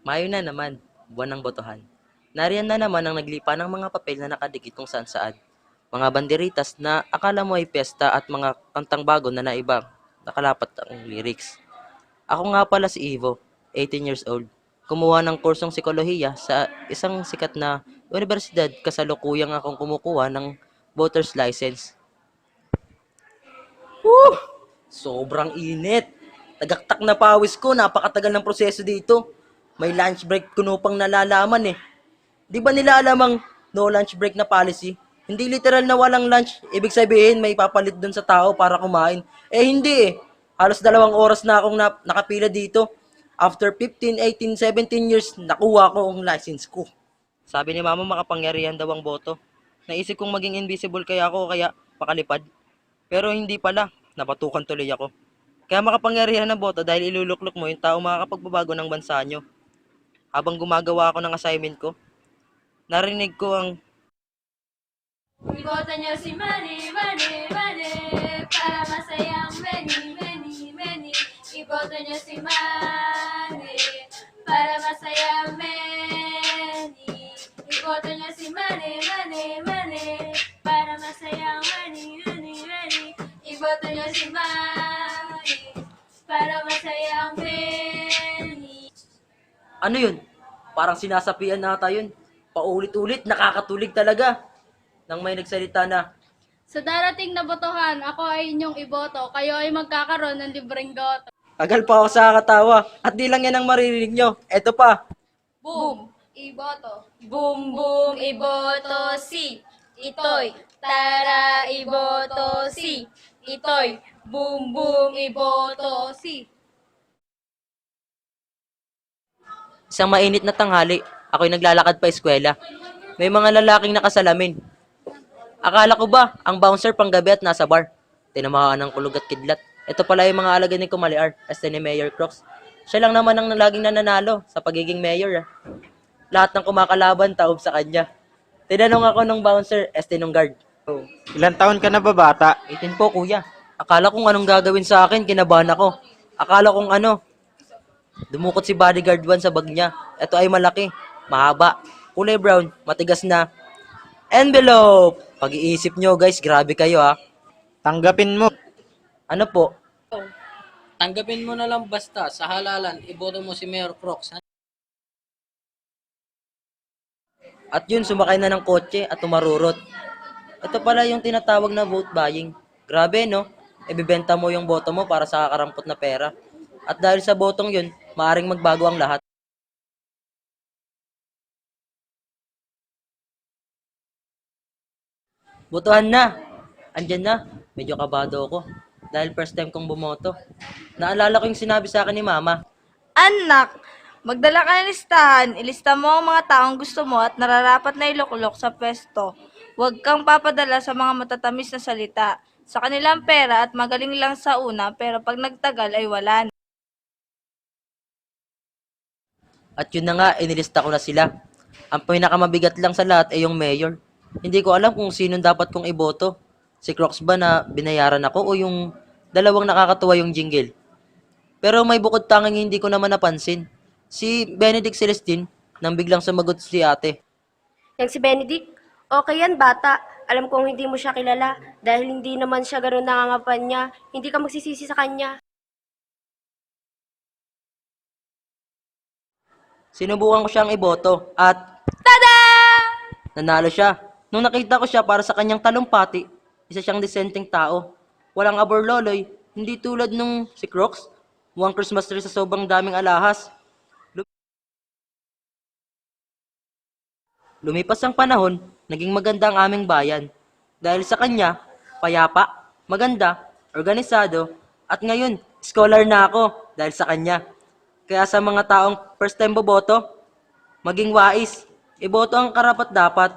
Mayo na naman, buwan ng botohan. Nariyan na naman ang naglipa ng mga papel na nakadikit kung saan-saan. Mga banderitas na akala mo ay piyesta at mga kantang bago na naibang nakalapat ang lyrics. Ako nga pala si Ivo, 18 years old. Kumuha ng kursong psikolohiya sa isang sikat na universidad, kasalukuyang akong kumukuha ng voter's license. Woo! Sobrang init. Tagaktak na pawis ko, napakatagal ng proseso dito. May lunch break kuno pang nalalaman eh. Di ba nila alam ang no lunch break na policy? Hindi literal na walang lunch, ibig sabihin may papalit dun sa tao para kumain. Eh hindi eh. Halos 2 oras na akong nakapila dito. After 15, 18, 17 years, nakuha ko ang license ko. Sabi ni mama makapangyarihan daw ang boto. Naisip kong maging invisible kaya ako kaya pakalipad. Pero hindi pala, napatukan tuloy ako. Kaya makapangyarihan ng boto dahil iluluklok mo yung tao makakapagbabago ng bansa nyo. Habang gumagawa ako ng assignment ko, narinig ko ang Iboto niyo si Manny, Manny, Manny, para masayang many, many, many. Iboto niyo si Manny, para masayang many. Iboto niyo si Manny, Manny, Manny, para masayang many, many, many. Iboto niyo si Manny, para masayang many. ano yun? Parang sinasapian nata yun. Paulit-ulit, nakakatulig talaga. Nang may nagsalita na, Sa darating na botohan, ako ay inyong iboto. Kayo ay magkakaroon ng libreng goto. agal pa ako sa katawa. At di lang yan ang maririnig nyo. Eto pa. Boom! Iboto. Boom, boom, iboto si. Itoy. Tara, iboto si. Itoy. Boom, boom, iboto si. Isang mainit na tanghali, ako'y naglalakad pa eskwela. May mga lalaking nakasalamin. Akala ko ba, ang bouncer panggabi at nasa bar? Tinamaan ng kulog at kidlat. Ito pala yung mga alagad ni Kumaliar, este ni Mayor Crooks. Siya lang naman ang laging nananalo sa pagiging mayor. Lahat ng kumakalaban, taob sa kanya. Tinanong ako ng bouncer, este nung guard. Ilan taon ka na ba, bata? 18 po, kuya. Akala kong anong gagawin sa akin, kinabahan ako. Akala kong dumukot si bodyguard 1 sa bag niya. Ito ay malaki, mahaba, kulay brown, matigas na. Envelope! Pag-iisip nyo guys, grabe kayo ha. Tanggapin mo. Ano po? Tanggapin mo na lang basta sa halalan, iboto mo si Mayor Crooks. At yun, sumakay na ng kotse at tumarurot. Ito pala yung tinatawag na vote buying. Grabe no? Ibibenta mo yung boto mo para sa kakarampot na pera. At dahil sa botong yun, maaring magbago ang lahat. Botohan na! Andyan na. Medyo kabado ako. Dahil first time kong bumoto. Naalala ko yung sinabi sa akin ni mama. Anak, magdala ka ng listahan. Ilista mo ang mga taong gusto mo at nararapat na ilukulok sa pwesto. Huwag kang papadala sa mga matatamis na salita. Sa kanilang pera at magaling lang sa una pero pag nagtagal ay wala na. At yun na nga, inilista ko na sila. Ang pinakamabigat lang sa lahat ay yung mayor. Hindi ko alam kung sino dapat kong iboto. Si Crocs ba na binayaran ako o yung dalawang nakakatuwa yung jingle? Pero may bukod tanging hindi ko naman napansin. Si Benedict Celestine nang biglang sumagot si ate. Yang si Benedict, okay yan bata. Alam kong hindi mo siya kilala dahil hindi naman siya ganun nangangapan niya. Hindi ka magsisisi sa kanya. Sinubukan ko siyang iboto at Tada! nanalo siya. Nung nakita ko siya para sa kanyang talumpati, isa siyang disenteng tao. Walang aborloloy, hindi tulad nung si Crocs. Mukhang Christmas tree sa sobrang daming alahas. Lumipas ang panahon, naging maganda ang aming bayan. Dahil sa kanya, payapa, maganda, organisado, at ngayon, scholar na ako dahil sa kanya. Kaya sa mga taong first time boboto, maging wais, iboto ang karapat dapat